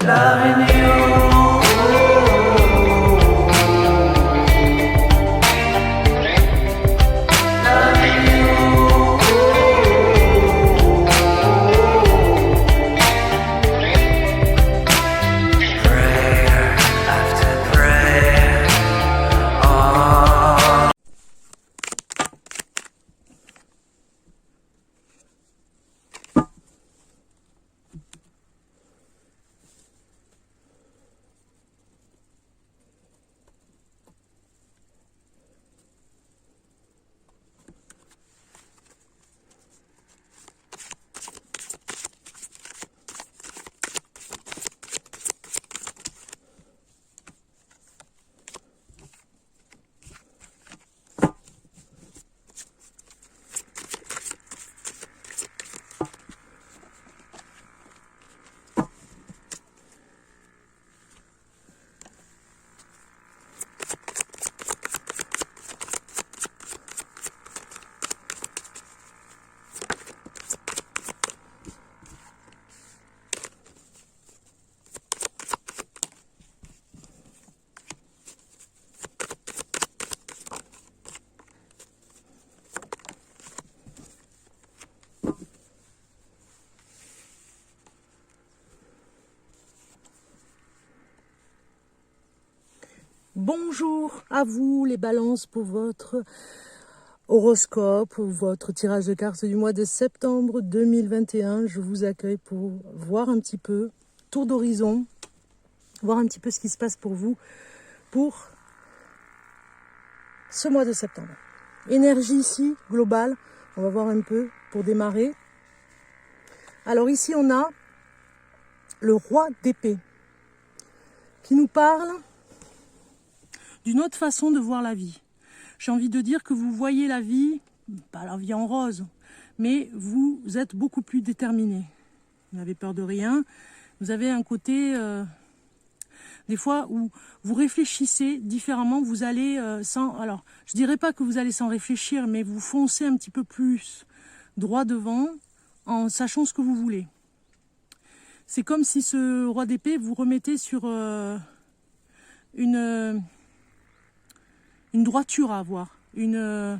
loving you. Bonjour à vous les balances pour votre horoscope, votre tirage de cartes du mois de septembre 2021. Je vous accueille pour voir un petit peu, tour d'horizon, voir un petit peu ce qui se passe pour vous pour ce mois de septembre. Énergie ici, globale, on va voir un peu pour démarrer. Alors ici on a le roi d'épée qui nous parle d'une autre façon de voir la vie. J'ai envie de dire que vous voyez la vie, pas la vie en rose, mais vous êtes beaucoup plus déterminé. Vous n'avez peur de rien. Vous avez un côté, des fois, où vous réfléchissez différemment. Vous allez sans... Alors, je dirais pas que vous allez sans réfléchir, mais vous foncez un petit peu plus droit devant en sachant ce que vous voulez. C'est comme si ce roi d'épée vous remettait sur une droiture à avoir, une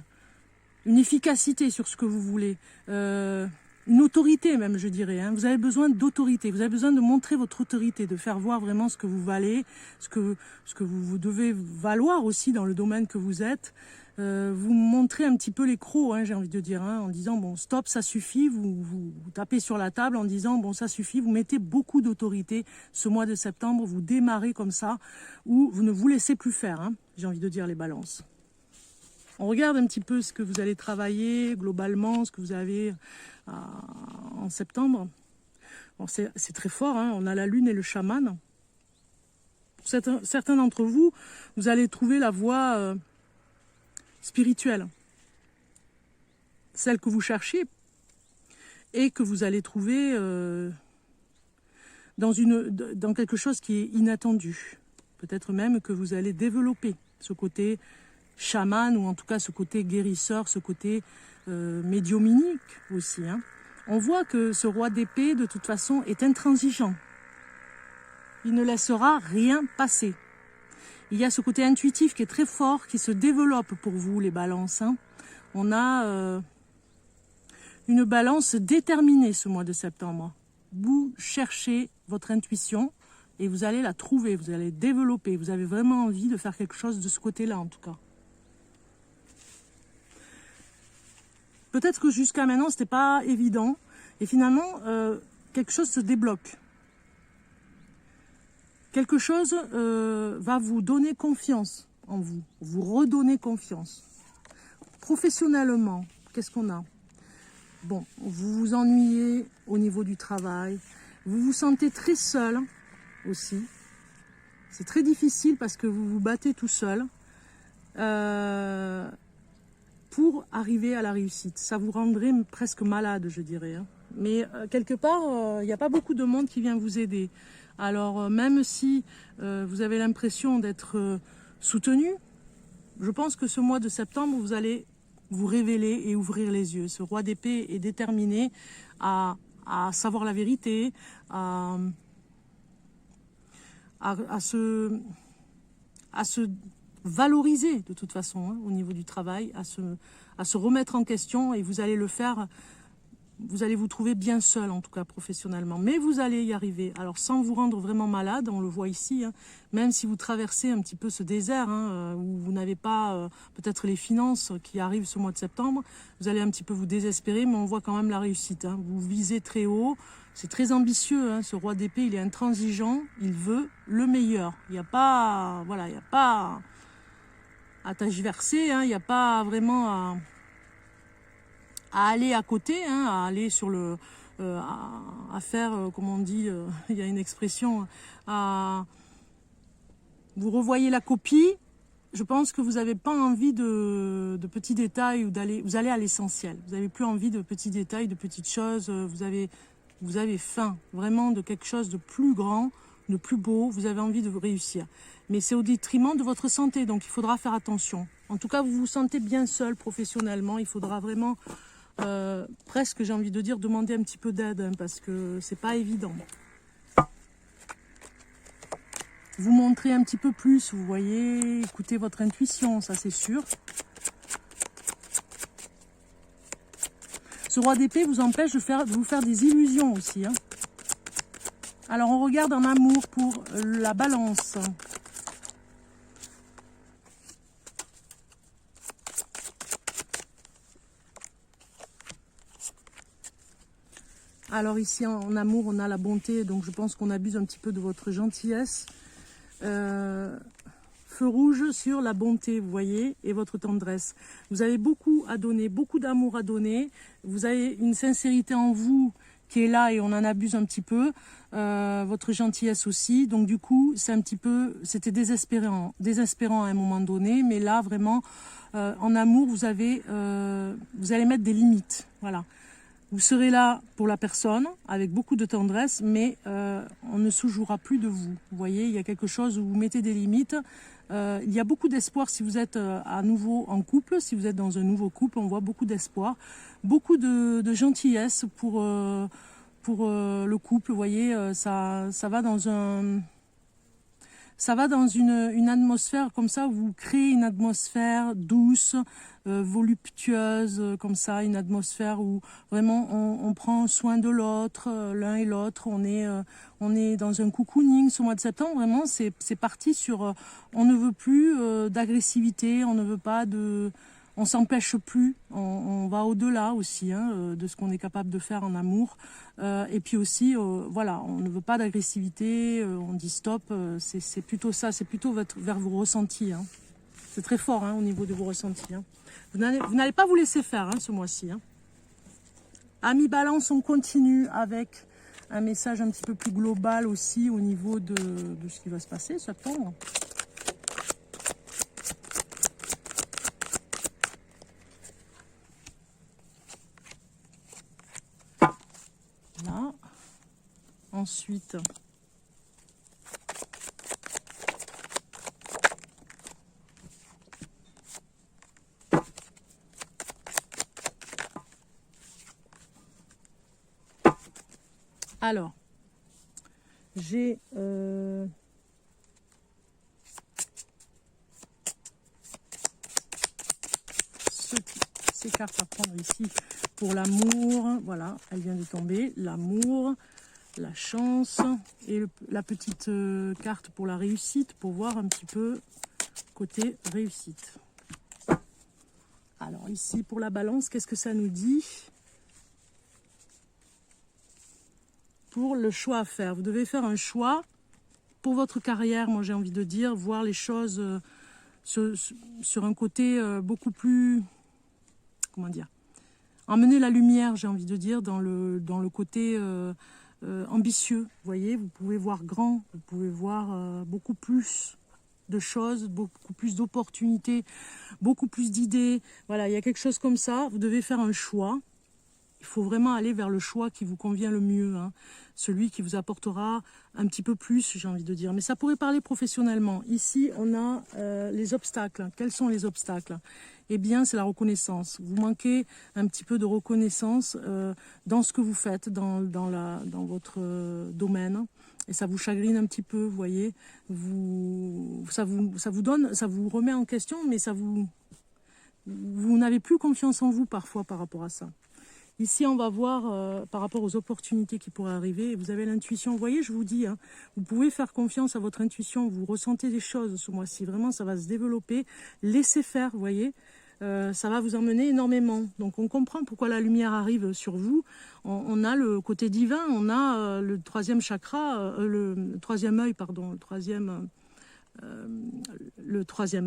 efficacité sur ce que vous voulez, une autorité même, je dirais. Hein. Vous avez besoin d'autorité, vous avez besoin de montrer votre autorité, de faire voir vraiment ce que vous valez, ce que vous devez valoir aussi dans le domaine que vous êtes. Vous montrez un petit peu les crocs, hein, j'ai envie de dire, hein, en disant bon stop, ça suffit, vous tapez sur la table en disant bon ça suffit, vous mettez beaucoup d'autorité. Ce mois de septembre, vous démarrez comme ça, où vous ne vous laissez plus faire, hein, j'ai envie de dire les balances. On regarde un petit peu ce que vous allez travailler globalement, ce que vous avez en septembre. Bon, c'est très fort, hein, on a la lune et le chaman. Pour certains d'entre vous, vous allez trouver la voie spirituelle, celle que vous cherchez et que vous allez trouver dans quelque chose qui est inattendu. Peut-être même que vous allez développer ce côté chaman ou en tout cas ce côté guérisseur, ce côté médiumnique aussi. Hein. On voit que ce roi d'épée de toute façon est intransigeant. Il ne laissera rien passer. Il y a ce côté intuitif qui est très fort, qui se développe pour vous, les balances. Hein. On a une balance déterminée ce mois de septembre. Vous cherchez votre intuition et vous allez la trouver, vous allez développer. Vous avez vraiment envie de faire quelque chose de ce côté-là, en tout cas. Peut-être que jusqu'à maintenant, ce n'était pas évident. Et finalement, quelque chose se débloque. Quelque chose va vous donner confiance en vous, vous redonner confiance. Professionnellement, qu'est-ce qu'on a? Bon, vous vous ennuyez au niveau du travail, vous vous sentez très seul aussi. C'est très difficile parce que vous vous battez tout seul pour arriver à la réussite. Ça vous rendrait presque malade, je dirais. Hein. Mais quelque part, il n'y a pas beaucoup de monde qui vient vous aider. Alors, même si vous avez l'impression d'être soutenu, je pense que ce mois de septembre, vous allez vous révéler et ouvrir les yeux. Ce roi d'épée est déterminé à savoir la vérité, à à se valoriser de toute façon hein, au niveau du travail, à se remettre en question, et vous allez le faire. Vous allez vous trouver bien seul, en tout cas professionnellement. Mais vous allez y arriver. Alors sans vous rendre vraiment malade, on le voit ici, hein, même si vous traversez un petit peu ce désert, hein, où vous n'avez pas peut-être les finances qui arrivent ce mois de septembre, vous allez un petit peu vous désespérer, mais on voit quand même la réussite. Hein. Vous visez très haut, c'est très ambitieux. Hein, ce roi d'épée, il est intransigeant, il veut le meilleur. Il n'y a pas, voilà, il n'y a pas à tergiverser, hein, il n'y a pas vraiment à aller à côté, hein, à aller sur le, à faire, comme on dit, il y a une expression, vous revoyez la copie. Je pense que vous n'avez pas envie de petits détails, ou vous allez à l'essentiel. Vous n'avez plus envie de petits détails, de petites choses. Vous avez faim vraiment de quelque chose de plus grand, de plus beau. Vous avez envie de réussir. Mais c'est au détriment de votre santé, donc il faudra faire attention. En tout cas, vous vous sentez bien seul professionnellement. Il faudra vraiment presque, j'ai envie de dire, demander un petit peu d'aide, hein, parce que c'est pas évident. Vous montrez un petit peu plus, vous voyez, écoutez votre intuition, ça c'est sûr. Ce roi d'épée vous empêche de vous faire des illusions aussi. Hein. Alors on regarde en amour pour la balance. Alors ici en amour on a la bonté, donc je pense qu'on abuse un petit peu de votre gentillesse. Feu rouge sur la bonté, vous voyez, et votre tendresse. Vous avez beaucoup à donner, beaucoup d'amour à donner. Vous avez une sincérité en vous qui est là et on en abuse un petit peu. Votre gentillesse aussi. Donc du coup, c'est un petit peu, c'était désespérant à un moment donné. Mais là, vraiment, en amour, vous allez mettre des limites. Voilà. Vous serez là pour la personne, avec beaucoup de tendresse, mais on ne se jouera plus de vous. Vous voyez, il y a quelque chose où vous mettez des limites. Il y a beaucoup d'espoir si vous êtes à nouveau en couple, si vous êtes dans un nouveau couple, on voit beaucoup d'espoir, beaucoup de gentillesse pour le couple. Vous voyez, ça va dans un... Ça va dans une atmosphère comme ça, où vous créez une atmosphère douce, voluptueuse, comme ça, une atmosphère où vraiment on prend soin de l'autre, l'un et l'autre. On est dans un cocooning ce mois de septembre. Vraiment, c'est parti sur... on ne veut plus d'agressivité, on ne veut pas de... On s'empêche plus, on va au-delà aussi hein, de ce qu'on est capable de faire en amour. Et puis aussi, voilà, on ne veut pas d'agressivité, on dit stop, c'est plutôt ça, c'est plutôt vers vos ressentis. Hein. C'est très fort hein, au niveau de vos ressentis. Hein. Vous n'allez pas vous laisser faire hein, ce mois-ci. Hein. Amis Balance, on continue avec un message un petit peu plus global aussi au niveau de ce qui va se passer septembre. Là. Ensuite, alors, j'ai ces cartes à prendre ici pour l'amour. Voilà, elle vient de tomber. L'amour, la chance et la petite carte pour la réussite, pour voir un petit peu côté réussite. Alors ici, pour la balance, qu'est-ce que ça nous dit? Pour le choix à faire. Vous devez faire un choix pour votre carrière, moi j'ai envie de dire, voir les choses sur un côté beaucoup plus, comment dire, emmener la lumière, j'ai envie de dire, dans le côté ambitieux. Vous voyez, vous pouvez voir grand, vous pouvez voir beaucoup plus de choses, beaucoup plus d'opportunités, beaucoup plus d'idées. Voilà, il y a quelque chose comme ça, vous devez faire un choix. Il Il faut vraiment aller vers le choix qui vous convient le mieux, hein. Celui qui vous apportera un petit peu plus, j'ai envie de dire. Mais ça pourrait parler professionnellement. Ici, on a les obstacles. Quels sont les obstacles? Eh bien, c'est la reconnaissance. Vous manquez un petit peu de reconnaissance dans ce que vous faites, dans votre domaine. Et ça vous chagrine un petit peu, vous voyez. Ça vous remet en question, mais vous n'avez plus confiance en vous parfois par rapport à ça. Ici, on va voir par rapport aux opportunités qui pourraient arriver. Vous avez l'intuition. Vous voyez, je vous dis, hein, vous pouvez faire confiance à votre intuition. Vous ressentez des choses ce mois-ci. Vraiment, ça va se développer. Laissez faire, vous voyez. Ça va vous emmener énormément. Donc, on comprend pourquoi la lumière arrive sur vous. On a le côté divin. On a le troisième chakra, le troisième œil, pardon, le troisième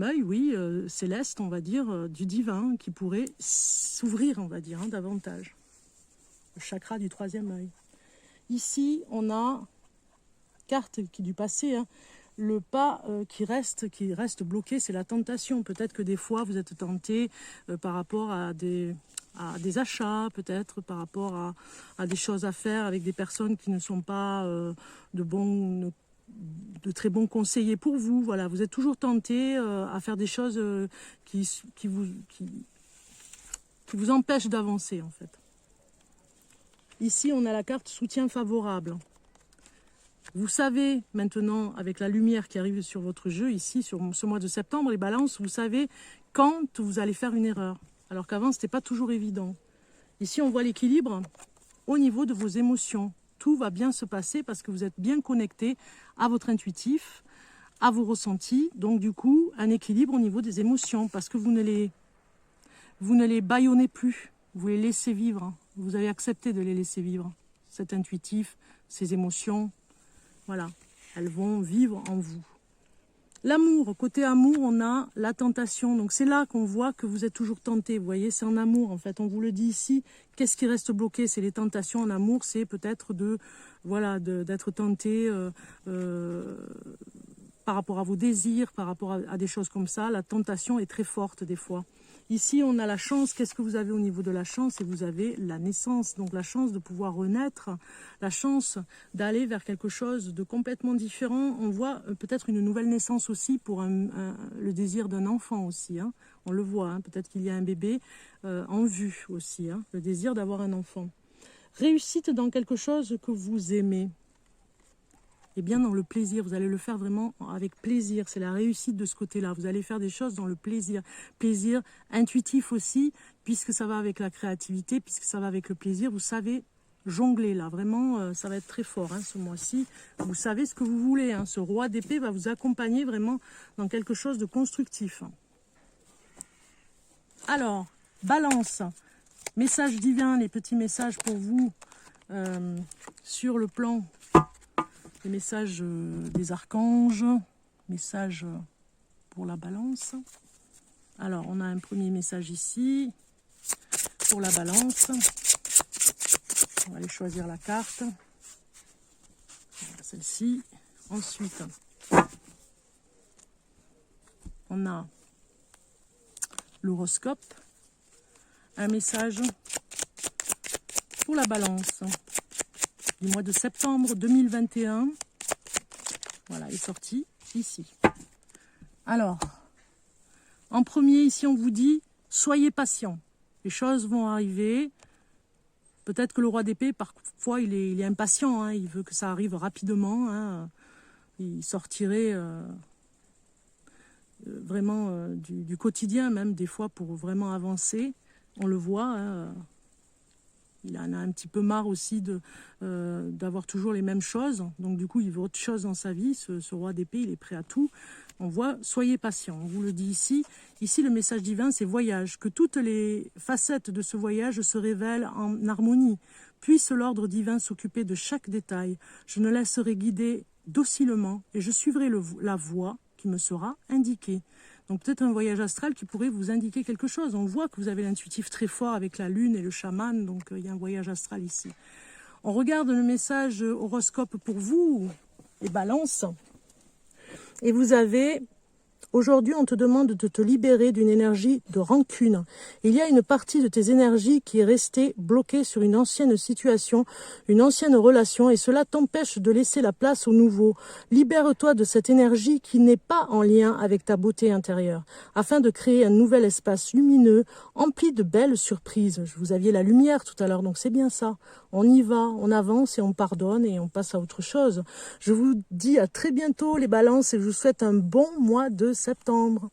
œil, oui, céleste, on va dire, du divin, qui pourrait s'ouvrir, on va dire, hein, davantage. Le chakra du troisième œil. Ici, on a carte qui est du passé, hein, le pas qui reste bloqué, c'est la tentation. Peut-être que des fois, vous êtes tenté par rapport à des achats, peut-être par rapport à des choses à faire avec des personnes qui ne sont pas de très bons conseillers pour vous. Voilà, vous êtes toujours tenté à faire des choses qui vous empêchent d'avancer, en fait. Ici, on a la carte soutien favorable. Vous savez maintenant, avec la lumière qui arrive sur votre jeu, ici, sur ce mois de septembre, les balances, vous savez quand vous allez faire une erreur. Alors qu'avant, ce n'était pas toujours évident. Ici, on voit l'équilibre au niveau de vos émotions. Tout va bien se passer parce que vous êtes bien connecté à votre intuitif, à vos ressentis. Donc, du coup, un équilibre au niveau des émotions parce que vous ne les bâillonnez plus. Vous les laissez vivre. Vous avez accepté de les laisser vivre. Cet intuitif, ces émotions, voilà, elles vont vivre en vous. L'amour, côté amour, on a la tentation. Donc c'est là qu'on voit que vous êtes toujours tenté. Vous voyez, c'est en amour en fait. On vous le dit ici. Qu'est-ce qui reste bloqué? C'est les tentations en amour. C'est peut-être d'être tenté par rapport à vos désirs, par rapport à des choses comme ça. La tentation est très forte des fois. Ici, on a la chance. Qu'est-ce que vous avez au niveau de la chance? Et vous avez la naissance, donc la chance de pouvoir renaître, la chance d'aller vers quelque chose de complètement différent. On voit peut-être une nouvelle naissance aussi pour le désir d'un enfant aussi. Hein. On le voit, hein. Peut-être qu'il y a un bébé en vue aussi, hein. Le désir d'avoir un enfant. Réussite dans quelque chose que vous aimez. Et bien dans le plaisir, vous allez le faire vraiment avec plaisir, c'est la réussite de ce côté-là. Vous allez faire des choses dans le plaisir. Plaisir intuitif aussi, puisque ça va avec la créativité, puisque ça va avec le plaisir. Vous savez jongler là, vraiment, ça va être très fort hein, ce mois-ci. Vous savez ce que vous voulez, hein. Ce roi d'épée va vous accompagner vraiment dans quelque chose de constructif. Alors, balance, message divin, les petits messages pour vous sur le plan... Les messages des archanges, messages pour la balance. Alors, on a un premier message ici pour la balance. On va aller choisir la carte. Celle-ci. Ensuite, on a l'horoscope. Un message pour la balance du mois de septembre 2021. Voilà, est sorti ici. Alors, en premier, ici, on vous dit, soyez patient. Les choses vont arriver. Peut-être que le roi d'épée, parfois, il est impatient. Hein, il veut que ça arrive rapidement. Hein, il sortirait vraiment du quotidien, même des fois, pour vraiment avancer. On le voit, hein, il en a un petit peu marre aussi d'avoir toujours les mêmes choses. Donc du coup, il veut autre chose dans sa vie. Ce roi d'épée, il est prêt à tout. On voit, soyez patient. On vous le dit ici. Ici, le message divin, c'est voyage. Que toutes les facettes de ce voyage se révèlent en harmonie. Puisse l'ordre divin s'occuper de chaque détail. Je ne laisserai guider docilement et je suivrai la voie qui me sera indiquée. Donc peut-être un voyage astral qui pourrait vous indiquer quelque chose. On voit que vous avez l'intuitif très fort avec la lune et le chaman, donc il y a un voyage astral ici. On regarde le message horoscope pour vous, les balances. Et vous avez Aujourd'hui, on te demande de te libérer d'une énergie de rancune. Il y a une partie de tes énergies qui est restée bloquée sur une ancienne situation, une ancienne relation, et cela t'empêche de laisser la place au nouveau. Libère-toi de cette énergie qui n'est pas en lien avec ta beauté intérieure, afin de créer un nouvel espace lumineux, empli de belles surprises. Vous aviez la lumière tout à l'heure, donc c'est bien ça. On y va, on avance et on pardonne et on passe à autre chose. Je vous dis à très bientôt les balances et je vous souhaite un bon mois de septembre.